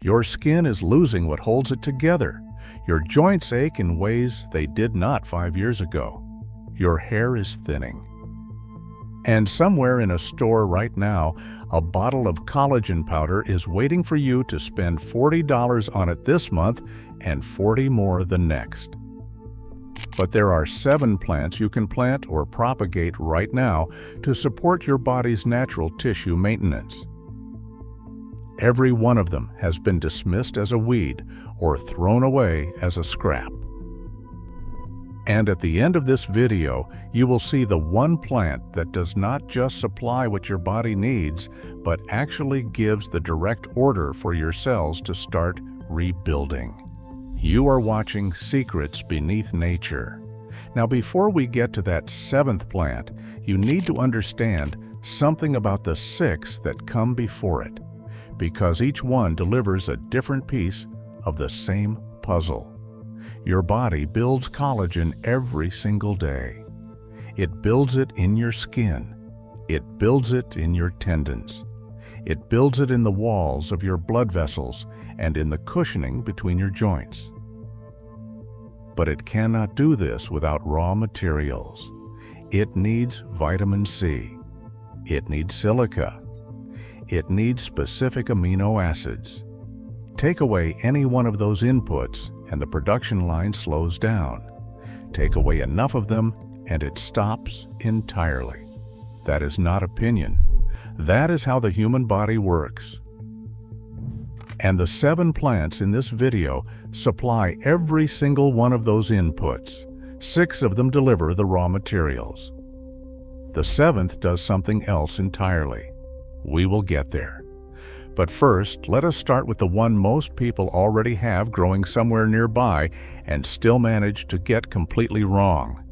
Your skin is losing what holds it together. Your joints ache in ways they did not 5 years ago. Your hair is thinning. And somewhere in a store right now, a bottle of collagen powder is waiting for you to spend $40 on it this month and $40 more the next. But there are 7 plants you can plant or propagate right now to support your body's natural tissue maintenance. Every one of them has been dismissed as a weed or thrown away as a scrap. And at the end of this video, you will see the one plant that does not just supply what your body needs, but actually gives the direct order for your cells to start rebuilding. You are watching Secrets Beneath Nature. Now, before we get to that 7th plant, you need to understand something about the 6 that come before it, because each one delivers a different piece of the same puzzle. Your body builds collagen every single day. It builds it in your skin. It builds it in your tendons. It builds it in the walls of your blood vessels and in the cushioning between your joints. But it cannot do this without raw materials. It needs vitamin C. It needs silica. It needs specific amino acids. Take away any one of those inputs and the production line slows down. Take away enough of them and it stops entirely. That is not opinion. That is how the human body works. And the 7 plants in this video supply every single one of those inputs. 6 of them deliver the raw materials. The 7th does something else entirely. We will get there. But first, let us start with the one most people already have growing somewhere nearby and still manage to get completely wrong.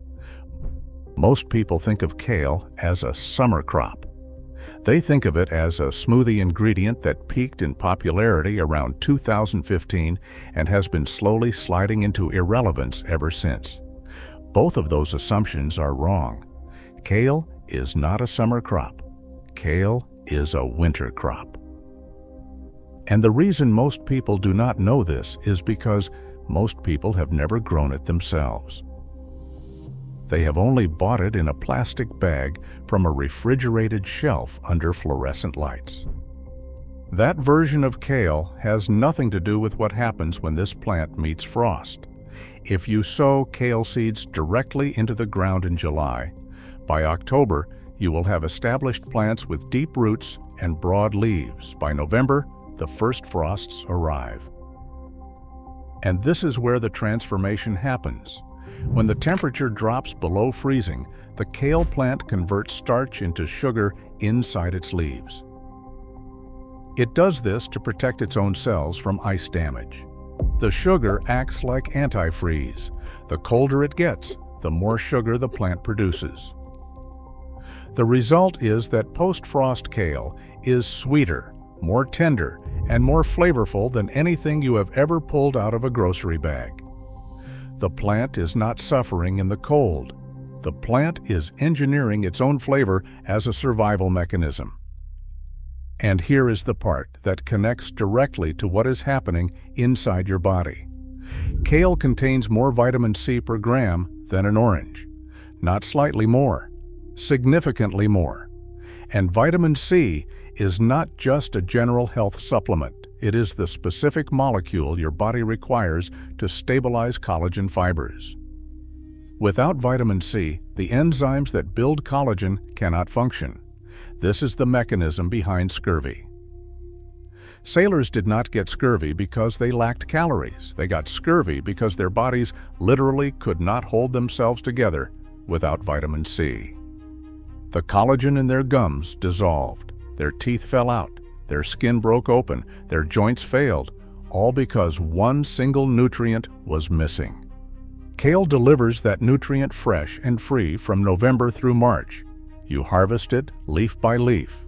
Most people think of kale as a summer crop. They think of it as a smoothie ingredient that peaked in popularity around 2015 and has been slowly sliding into irrelevance ever since. Both of those assumptions are wrong. Kale is not a summer crop. Kale is a winter crop. And the reason most people do not know this is because most people have never grown it themselves. They have only bought it in a plastic bag from a refrigerated shelf under fluorescent lights. That version of kale has nothing to do with what happens when this plant meets frost. If you sow kale seeds directly into the ground in July, by October you will have established plants with deep roots and broad leaves. By November, the first frosts arrive. And this is where the transformation happens. When the temperature drops below freezing, the kale plant converts starch into sugar inside its leaves. It does this to protect its own cells from ice damage. The sugar acts like antifreeze. The colder it gets, the more sugar the plant produces. The result is that post-frost kale is sweeter, more tender, and more flavorful than anything you have ever pulled out of a grocery bag. The plant is not suffering in the cold. The plant is engineering its own flavor as a survival mechanism. And here is the part that connects directly to what is happening inside your body. Kale contains more vitamin C per gram than an orange. Not slightly more, significantly more. And vitamin C is not just a general health supplement. It is the specific molecule your body requires to stabilize collagen fibers. Without vitamin C, the enzymes that build collagen cannot function. This is the mechanism behind scurvy. Sailors did not get scurvy because they lacked calories. They got scurvy because their bodies literally could not hold themselves together without vitamin C. The collagen in their gums dissolved. Their teeth fell out. Their skin broke open. Their joints failed, all because one single nutrient was missing. Kale delivers that nutrient fresh and free from November through March. You harvest it leaf by leaf.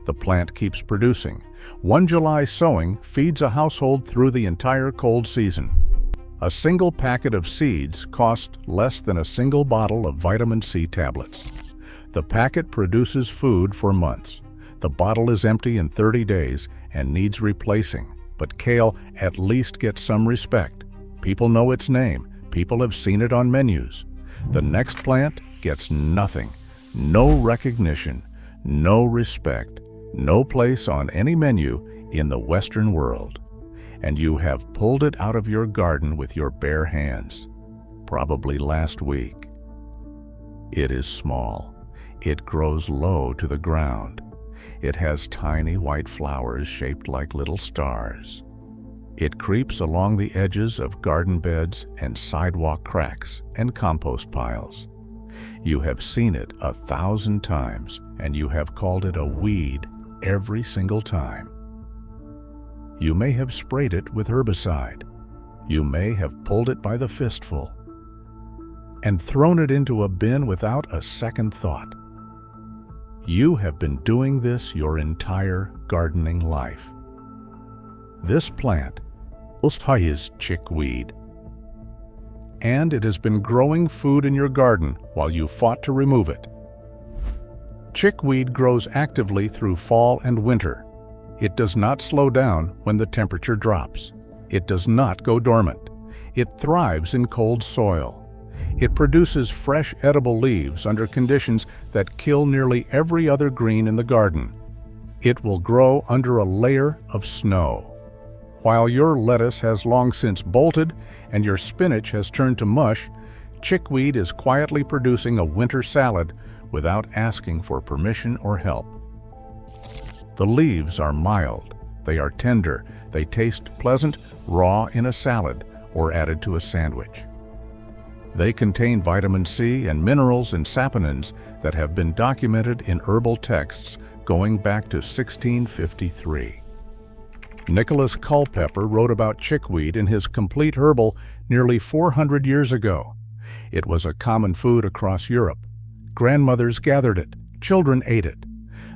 The plant keeps producing. One July sowing feeds a household through the entire cold season. A single packet of seeds costs less than a single bottle of vitamin C tablets. The packet produces food for months. The bottle is empty in 30 days and needs replacing, but kale at least gets some respect. People know its name. People have seen it on menus. The next plant gets nothing. No recognition, no respect, no place on any menu in the Western world. And you have pulled it out of your garden with your bare hands, probably last week. It is small. It grows low to the ground. It has tiny white flowers shaped like little stars. It creeps along the edges of garden beds and sidewalk cracks and compost piles. You have seen it 1,000 times, and you have called it a weed every single time. You may have sprayed it with herbicide. You may have pulled it by the fistful and thrown it into a bin without a second thought. You have been doing this your entire gardening life. This plant is chickweed, and it has been growing food in your garden while you fought to remove it. Chickweed grows actively through fall and winter. It does not slow down when the temperature drops. It does not go dormant. It thrives in cold soil. It produces fresh edible leaves under conditions that kill nearly every other green in the garden. It will grow under a layer of snow. While your lettuce has long since bolted and your spinach has turned to mush, chickweed is quietly producing a winter salad without asking for permission or help. The leaves are mild, they are tender, they taste pleasant raw in a salad or added to a sandwich. They contain vitamin C and minerals and saponins that have been documented in herbal texts going back to 1653. Nicholas Culpeper wrote about chickweed in his Complete Herbal nearly 400 years ago. It was a common food across Europe. Grandmothers gathered it, children ate it.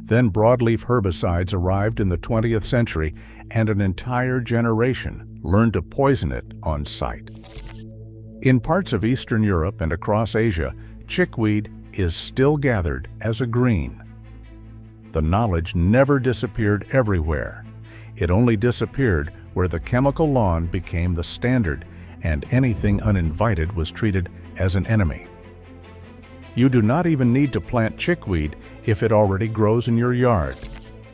Then broadleaf herbicides arrived in the 20th century, and an entire generation learned to poison it on sight. In parts of Eastern Europe and across Asia, chickweed is still gathered as a green. The knowledge never disappeared everywhere. It only disappeared where the chemical lawn became the standard and anything uninvited was treated as an enemy. You do not even need to plant chickweed if it already grows in your yard.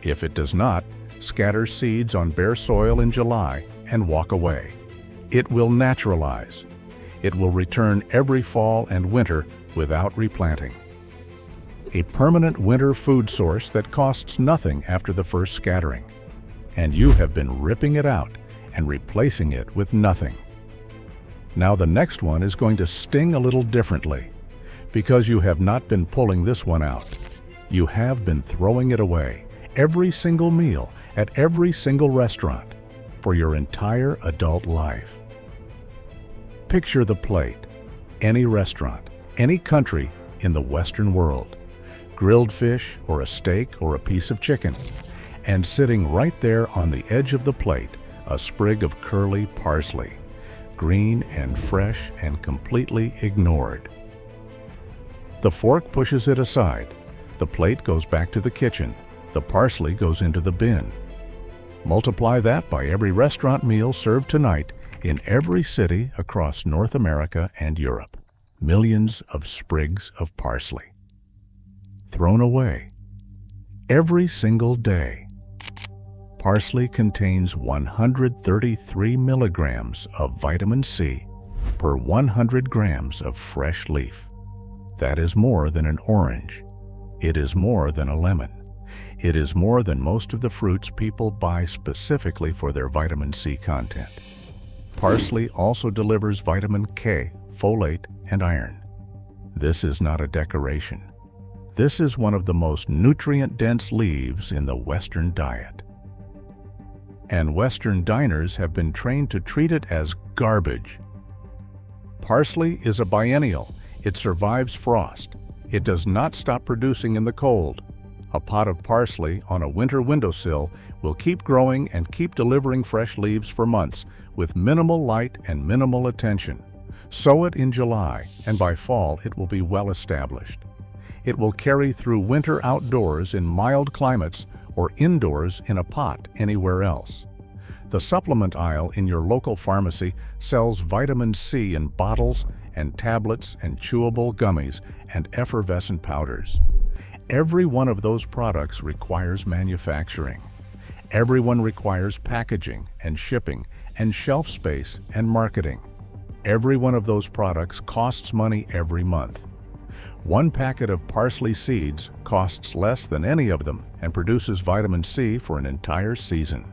If it does not, scatter seeds on bare soil in July and walk away. It will naturalize. It will return every fall and winter without replanting. A permanent winter food source that costs nothing after the first scattering. And you have been ripping it out and replacing it with nothing. Now the next one is going to sting a little differently, because you have not been pulling this one out. You have been throwing it away every single meal at every single restaurant for your entire adult life. Picture the plate, any restaurant, any country in the Western world, grilled fish or a steak or a piece of chicken, and sitting right there on the edge of the plate, a sprig of curly parsley, green and fresh and completely ignored. The fork pushes it aside. The plate goes back to the kitchen. The parsley goes into the bin. Multiply that by every restaurant meal served tonight in every city across North America and Europe. Millions of sprigs of parsley. Thrown away. Every single day. Parsley contains 133 milligrams of vitamin C per 100 grams of fresh leaf. That is more than an orange. It is more than a lemon. It is more than most of the fruits people buy specifically for their vitamin C content. Parsley also delivers vitamin K, folate, and iron. This is not a decoration. This is one of the most nutrient-dense leaves in the Western diet. And Western diners have been trained to treat it as garbage. Parsley is a biennial. It survives frost. It does not stop producing in the cold. A pot of parsley on a winter windowsill will keep growing and keep delivering fresh leaves for months with minimal light and minimal attention. Sow it in July, and by fall it will be well established. It will carry through winter outdoors in mild climates or indoors in a pot anywhere else. The supplement aisle in your local pharmacy sells vitamin C in bottles and tablets and chewable gummies and effervescent powders. Every one of those products requires manufacturing. Everyone requires packaging and shipping and shelf space and marketing. Every one of those products costs money every month. One packet of parsley seeds costs less than any of them and produces vitamin C for an entire season.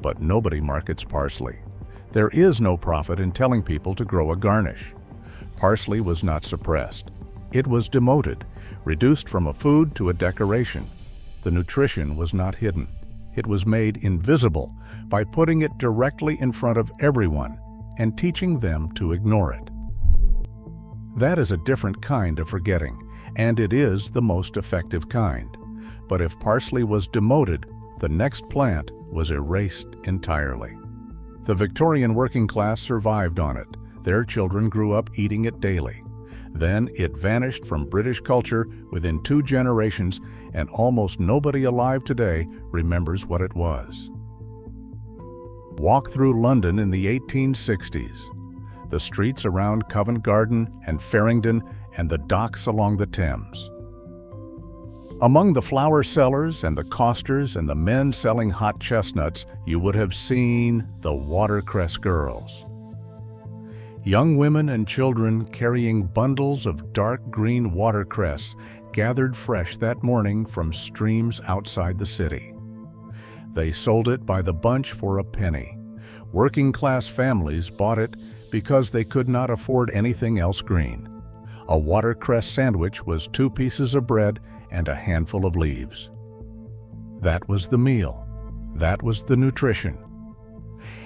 But nobody markets parsley. There is no profit in telling people to grow a garnish. Parsley was not suppressed. It was demoted, reduced from a food to a decoration. The nutrition was not hidden. It was made invisible by putting it directly in front of everyone and teaching them to ignore it. That is a different kind of forgetting, and it is the most effective kind. But if parsley was demoted, the next plant was erased entirely. The Victorian working class survived on it. Their children grew up eating it daily. Then it vanished from British culture within 2 generations, and almost nobody alive today remembers what it was. Walk through London in the 1860s. The streets around Covent Garden and Farringdon and the docks along the Thames. Among the flower sellers and the costers and the men selling hot chestnuts, you would have seen the Watercress girls. Young women and children carrying bundles of dark green watercress gathered fresh that morning from streams outside the city. They sold it by the bunch for a penny. Working-class families bought it because they could not afford anything else green. A watercress sandwich was 2 pieces of bread and a handful of leaves. That was the meal. That was the nutrition.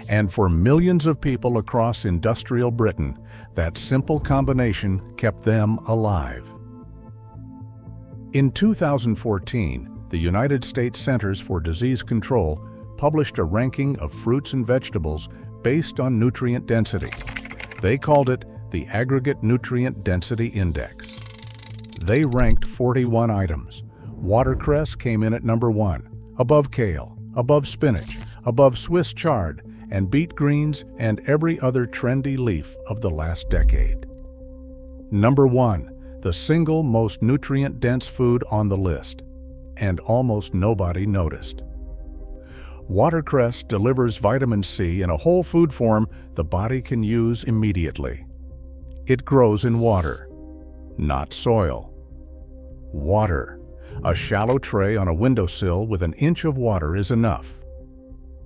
And for millions of people across industrial Britain, that simple combination kept them alive. In 2014, the United States Centers for Disease Control published a ranking of fruits and vegetables based on nutrient density. They called it the Aggregate Nutrient Density Index. They ranked 41 items. Watercress came in at number 1, above kale, above spinach, above Swiss chard, and beet greens and every other trendy leaf of the last decade. Number 1, the single most nutrient-dense food on the list, and almost nobody noticed. Watercress delivers vitamin C in a whole food form the body can use immediately. It grows in water, not soil. Water. A shallow tray on a windowsill with an inch of water is enough.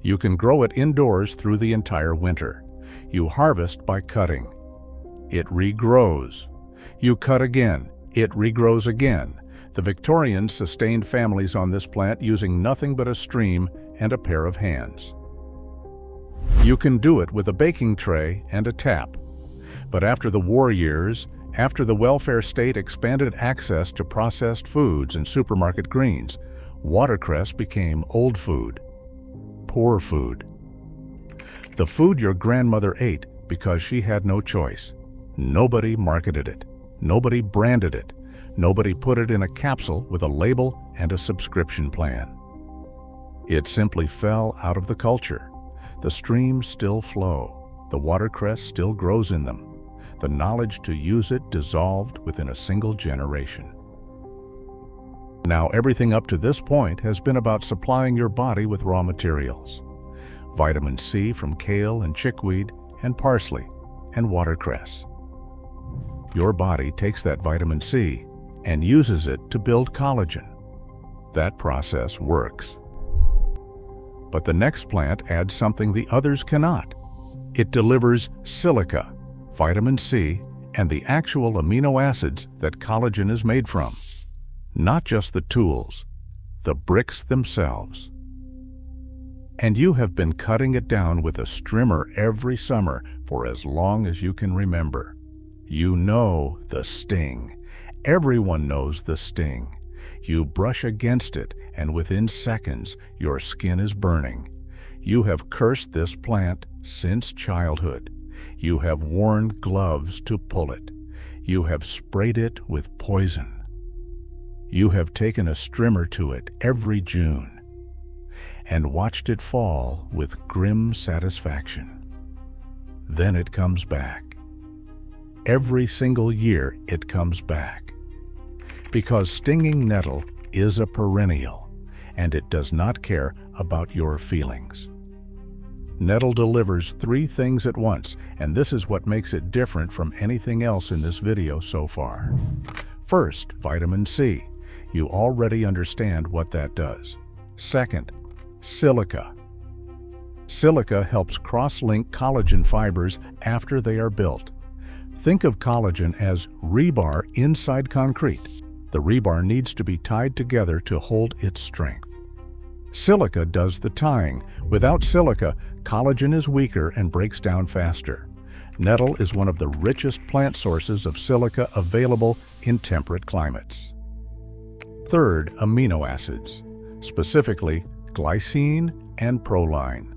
You can grow it indoors through the entire winter. You harvest by cutting. It regrows. You cut again. It regrows again. The Victorians sustained families on this plant using nothing but a stream and a pair of hands. You can do it with a baking tray and a tap. But after the war years, after the welfare state expanded access to processed foods and supermarket greens, watercress became old food, poor food. The food your grandmother ate because she had no choice. Nobody marketed it. Nobody branded it. Nobody put it in a capsule with a label and a subscription plan. It simply fell out of the culture. The streams still flow. The watercress still grows in them. The knowledge to use it dissolved within a single generation. Now everything up to this point has been about supplying your body with raw materials. Vitamin C from kale and chickweed and parsley and watercress. Your body takes that vitamin C and uses it to build collagen. That process works. But the next plant adds something the others cannot. It delivers silica, vitamin C, and the actual amino acids that collagen is made from. Not just the tools, the bricks themselves. And you have been cutting it down with a strimmer every summer for as long as you can remember. You know the sting. Everyone knows the sting. You brush against it, and within seconds, your skin is burning. You have cursed this plant since childhood. You have worn gloves to pull it. You have sprayed it with poison. You have taken a strimmer to it every June. and watched it fall with grim satisfaction. Then it comes back. Every single year it comes back. Because stinging nettle is a perennial, and it does not care about your feelings. Nettle delivers 3 things at once, and this is what makes it different from anything else in this video so far. First, vitamin C. You already understand what that does. Second, silica. Silica helps cross-link collagen fibers after they are built. Think of collagen as rebar inside concrete. The rebar needs to be tied together to hold its strength. Silica does the tying. Without silica, collagen is weaker and breaks down faster. Nettle is one of the richest plant sources of silica available in temperate climates. Third, amino acids, specifically glycine and proline.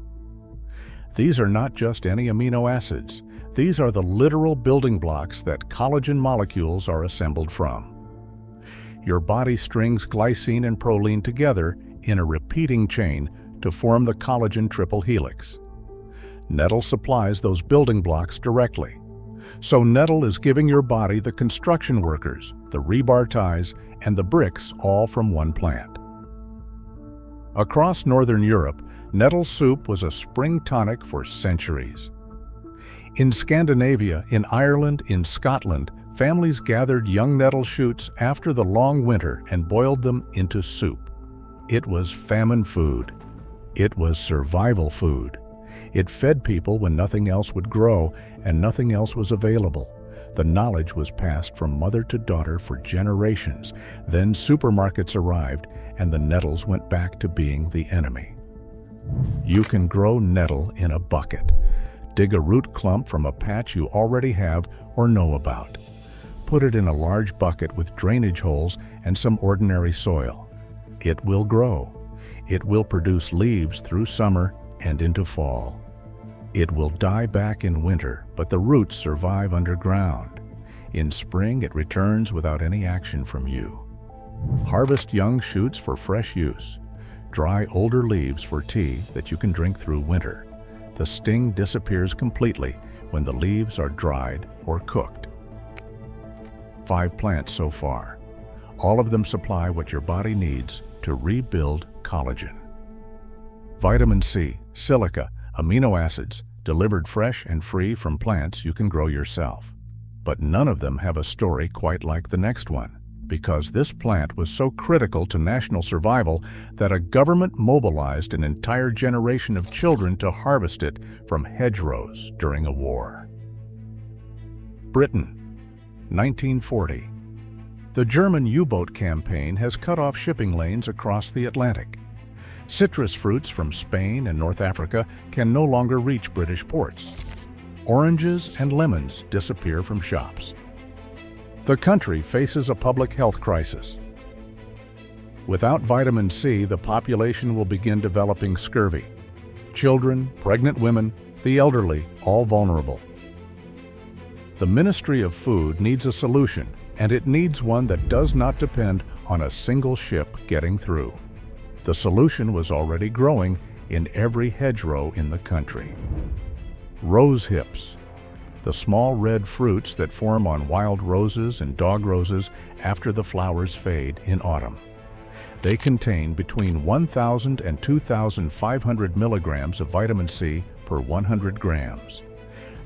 These are not just any amino acids. These are the literal building blocks that collagen molecules are assembled from. Your body strings glycine and proline together in a repeating chain to form the collagen triple helix. Nettle supplies those building blocks directly. So nettle is giving your body the construction workers, the rebar ties, and the bricks all from one plant. Across Northern Europe, nettle soup was a spring tonic for centuries. In Scandinavia, in Ireland, in Scotland, families gathered young nettle shoots after the long winter and boiled them into soup. It was famine food. It was survival food. It fed people when nothing else would grow and nothing else was available. The knowledge was passed from mother to daughter for generations. Then supermarkets arrived and the nettles went back to being the enemy. You can grow nettle in a bucket. Dig a root clump from a patch you already have or know about. Put it in a large bucket with drainage holes and some ordinary soil. It will grow. It will produce leaves through summer and into fall. It will die back in winter, but the roots survive underground. In spring, it returns without any action from you. Harvest young shoots for fresh use. Dry older leaves for tea that you can drink through winter. The sting disappears completely when the leaves are dried or cooked. 5 plants so far. All of them supply what your body needs to rebuild collagen. Vitamin C, silica, amino acids, delivered fresh and free from plants you can grow yourself. But none of them have a story quite like the next one, because this plant was so critical to national survival that a government mobilized an entire generation of children to harvest it from hedgerows during a war. Britain, 1940. The German U-boat campaign has cut off shipping lanes across the Atlantic. Citrus fruits from Spain and North Africa can no longer reach British ports. Oranges and lemons disappear from shops. The country faces a public health crisis. Without vitamin C, the population will begin developing scurvy. Children, pregnant women, the elderly, all vulnerable. The Ministry of Food needs a solution, and it needs one that does not depend on a single ship getting through. The solution was already growing in every hedgerow in the country. Rose hips, the small red fruits that form on wild roses and dog roses after the flowers fade in autumn. They contain between 1,000 and 2,500 milligrams of vitamin C per 100 grams.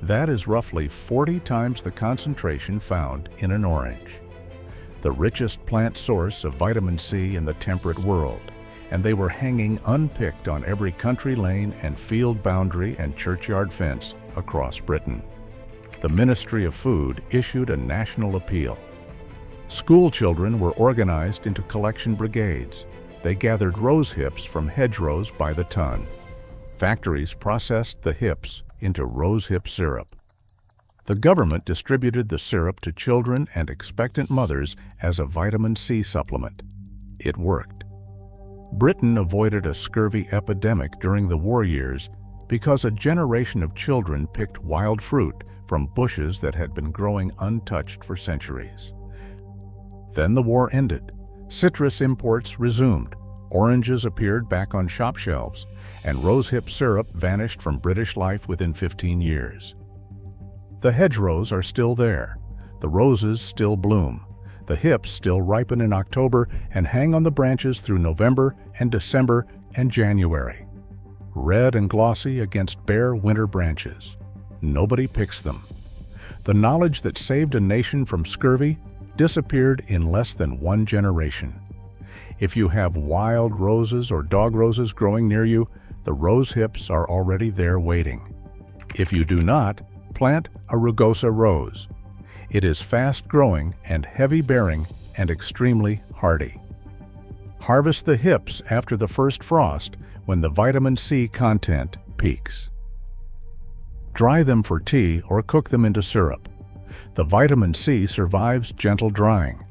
That is roughly 40 times the concentration found in an orange. The richest plant source of vitamin C in the temperate world, and they were hanging unpicked on every country lane and field boundary and churchyard fence across Britain. The Ministry of Food issued a national appeal. Schoolchildren were organized into collection brigades. They gathered rose hips from hedgerows by the ton. Factories processed the hips into rose hip syrup. The government distributed the syrup to children and expectant mothers as a vitamin C supplement. It worked. Britain avoided a scurvy epidemic during the war years because a generation of children picked wild fruit from bushes that had been growing untouched for centuries. Then the war ended. Citrus imports resumed. Oranges appeared back on shop shelves, and rosehip syrup vanished from British life within 15 years. The hedgerows are still there. The roses still bloom. The hips still ripen in October and hang on the branches through November and December and January. Red and glossy against bare winter branches. Nobody picks them. The knowledge that saved a nation from scurvy disappeared in less than 1 generation. If you have wild roses or dog roses growing near you, the rose hips are already there waiting. If you do not, plant a rugosa rose. It is fast-growing and heavy-bearing and extremely hardy. Harvest the hips after the first frost when the vitamin C content peaks. Dry them for tea or cook them into syrup. The vitamin C survives gentle drying.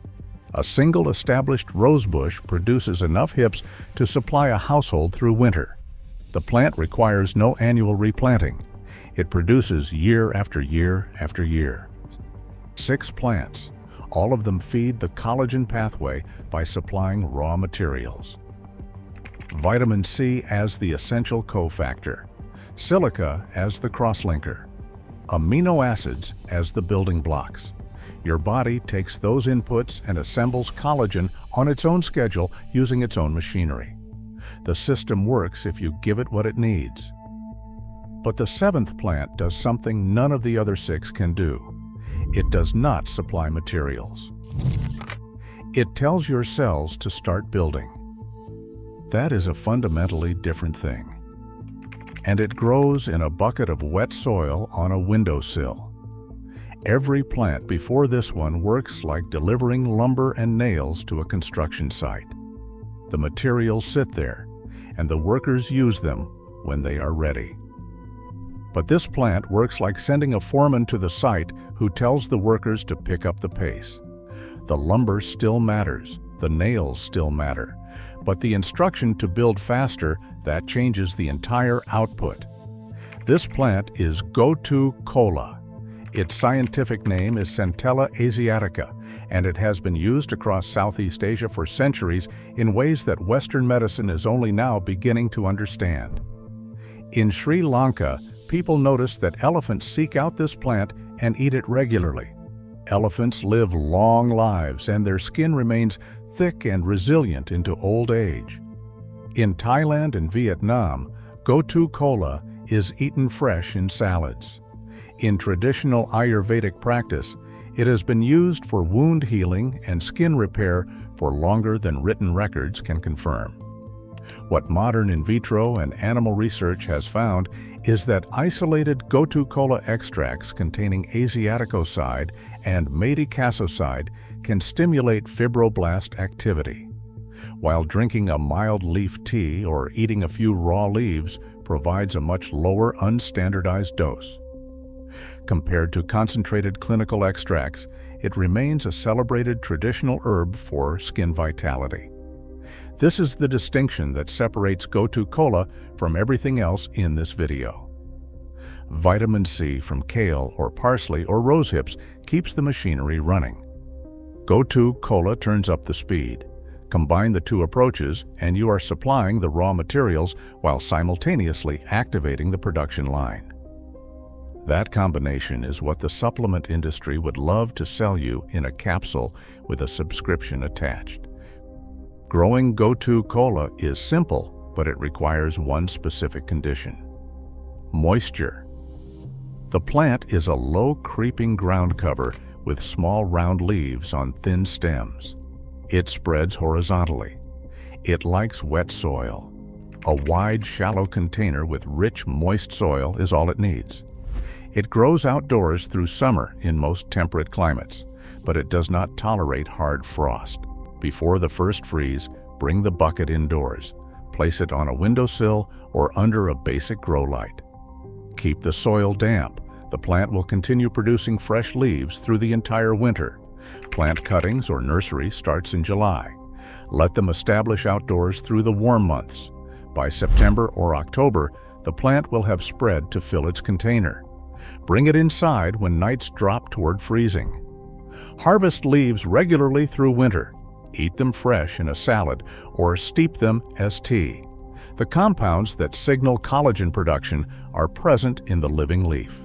A single established rose bush produces enough hips to supply a household through winter. The plant requires no annual replanting. It produces year after year after year. 6 plants. All of them feed the collagen pathway by supplying raw materials. Vitamin C as the essential cofactor. Silica as the crosslinker. Amino acids as the building blocks. Your body takes those inputs and assembles collagen on its own schedule using its own machinery. The system works if you give it what it needs. But the 7th plant does something none of the other 6 can do. It does not supply materials. It tells your cells to start building. That is a fundamentally different thing. And it grows in a bucket of wet soil on a windowsill. Every plant before this one works like delivering lumber and nails to a construction site. The materials sit there, and the workers use them when they are ready. But this plant works like sending a foreman to the site who tells the workers to pick up the pace. The lumber still matters, the nails still matter, but the instruction to build faster, that changes the entire output. This plant is Gotu kola. Its scientific name is Centella asiatica, and it has been used across Southeast Asia for centuries in ways that Western medicine is only now beginning to understand. In Sri Lanka, people notice that elephants seek out this plant and eat it regularly. Elephants live long lives, and their skin remains thick and resilient into old age. In Thailand and Vietnam, Gotu kola is eaten fresh in salads. In traditional Ayurvedic practice, it has been used for wound healing and skin repair for longer than written records can confirm. What modern in vitro and animal research has found is that isolated Gotu kola extracts containing asiaticoside and madecassoside can stimulate fibroblast activity, while drinking a mild leaf tea or eating a few raw leaves provides a much lower unstandardized dose. Compared to concentrated clinical extracts, it remains a celebrated traditional herb for skin vitality. This is the distinction that separates Gotu kola from everything else in this video. Vitamin C from kale or parsley or rosehips keeps the machinery running. Gotu kola turns up the speed. Combine the two approaches and you are supplying the raw materials while simultaneously activating the production line. That combination is what the supplement industry would love to sell you in a capsule with a subscription attached. Growing Gotu kola is simple, but it requires one specific condition: moisture. The plant is a low creeping ground cover with small round leaves on thin stems. It spreads horizontally. It likes wet soil. A wide, shallow container with rich, moist soil is all it needs. It grows outdoors through summer in most temperate climates, but it does not tolerate hard frost. Before the first freeze, bring the bucket indoors. Place it on a windowsill or under a basic grow light. Keep the soil damp. The plant will continue producing fresh leaves through the entire winter. Plant cuttings or nursery starts in July. Let them establish outdoors through the warm months. By September or October, the plant will have spread to fill its container. Bring it inside when nights drop toward freezing. Harvest leaves regularly through winter. eat them fresh in a salad, or steep them as tea. The compounds that signal collagen production are present in the living leaf.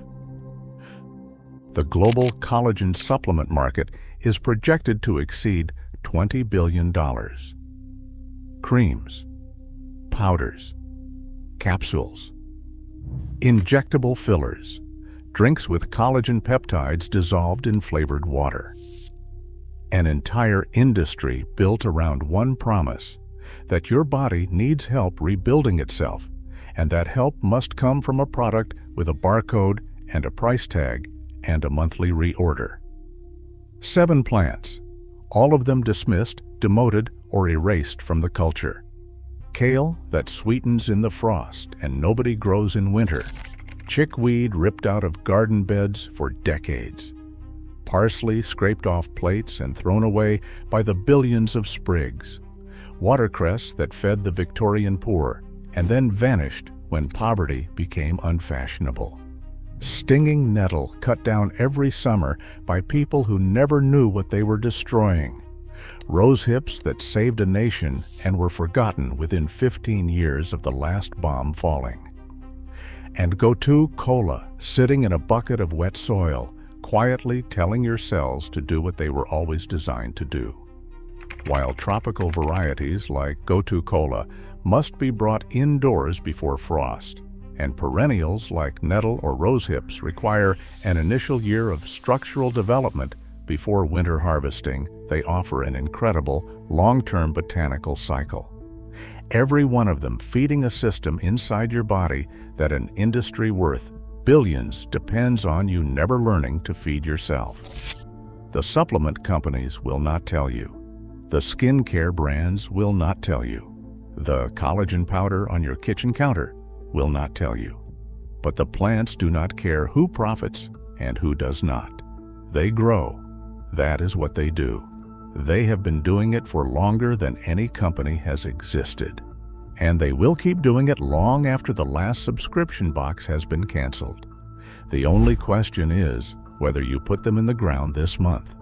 The global collagen supplement market is projected to exceed $20 billion. Creams, powders, capsules, injectable fillers, drinks with collagen peptides dissolved in flavored water. An entire industry built around one promise, that your body needs help rebuilding itself, and that help must come from a product with a barcode and a price tag and a monthly reorder. 7 plants, all of them dismissed, demoted, or erased from the culture. Kale that sweetens in the frost and nobody grows in winter. Chickweed ripped out of garden beds for decades. Parsley scraped off plates and thrown away by the billions of sprigs. Watercress that fed the Victorian poor and then vanished when poverty became unfashionable. Stinging nettle cut down every summer by people who never knew what they were destroying. Rose hips that saved a nation and were forgotten within 15 years of the last bomb falling. And Gotu kola sitting in a bucket of wet soil, quietly telling your cells to do what they were always designed to do. While tropical varieties like Gotu kola must be brought indoors before frost, and perennials like nettle or rose hips require an initial year of structural development before winter harvesting, they offer an incredible long-term botanical cycle. Every one of them feeding a system inside your body that an industry worth billions depends on you never learning to feed yourself. The supplement companies will not tell you. The skincare brands will not tell you. The collagen powder on your kitchen counter will not tell you. But the plants do not care who profits and who does not. They grow. That is what they do. They have been doing it for longer than any company has existed. And they will keep doing it long after the last subscription box has been canceled. The only question is whether you put them in the ground this month.